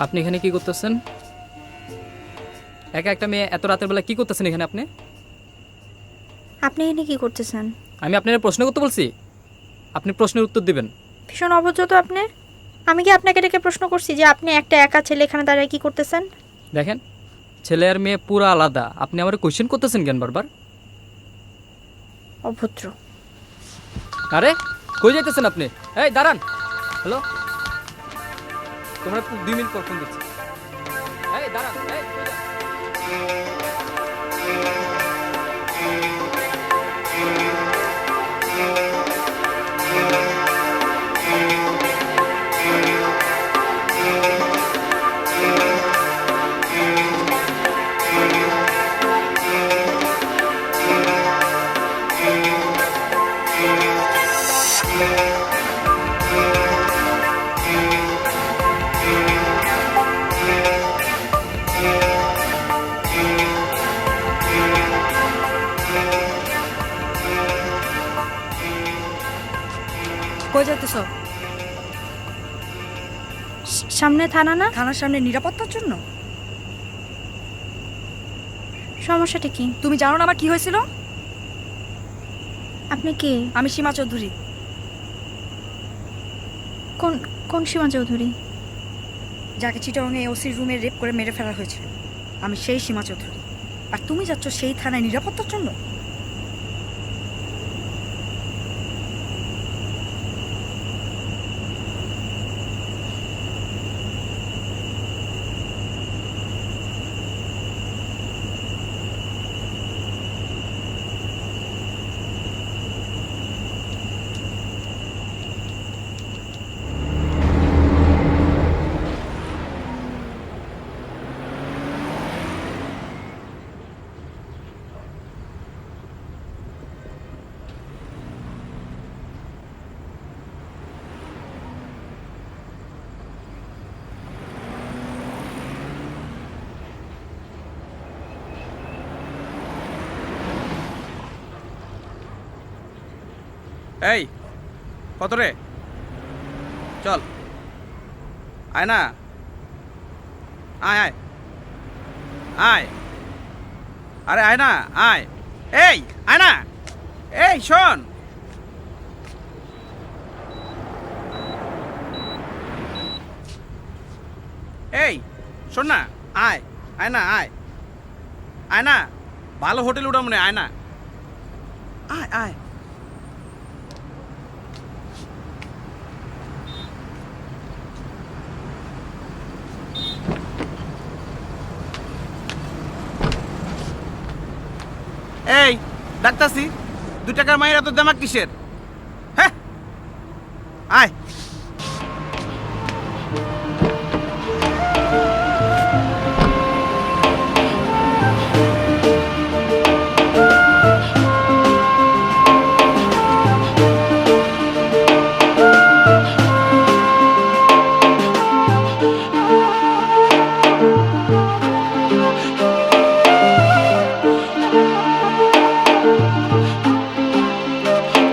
আপনি এখানে কি করতেছেন? একা একটা মেয়ে এত রাতের বেলা কি করতেছেন এখানে আপনি? আপনি এখানে কি করতেছেন? আমি আপনার প্রশ্ন করতে বলছি, আপনি প্রশ্নের উত্তর দিবেন। ভীষণ অভদ্র তো আপনি। আমি কি আপনাকে ডেকে প্রশ্ন করছি যে আপনি একটা একা ছেলে এখানে দাঁড়িয়ে কি করতেছেন? দেখেন, ছেলে আর মেয়ে পুরো আলাদা। আপনি আমার কোয়েশ্চেন করতেছেন কেন বারবার? অভদ্র। আরে কই যাইতেছেন আপনি? এই দাঁড়ান। হ্যালো, তোমরা 2 মিনিট পর ফোন দিচ্ছি। এই দাঁড়ান, এই কই যান? কই যাইতেছ? সামনে থানা না? থানার সামনে নিরাপত্তার জন্য? সমস্যাটা কি? তুমি জানো না আমার কি হয়েছিল? আপনি কে? আমি সীমা চৌধুরী। কোন কোন সীমা চৌধুরী? যাকে চিটাগাংয়ে ওসির রুমে রেপ করে মেরে ফেলা হয়েছিল, আমি সেই সীমা চৌধুরী। আর তুমি যাচ্ছ সেই থানায় নিরাপত্তার জন্য? এই কত রে? চল আয় না, আয় আয় আয়, আরে আয় না, আয়। এই আয় না, এই শোন। এই শোন না, আয়, আয় না, আয়, আয় না, ভালো হোটেল উঠা মনে, আয় না, আয় আয়। এই ডাক্তারছি, 2 টাকার মায়ের এত দেমাক কিসের? হ্যাঁ, আয়।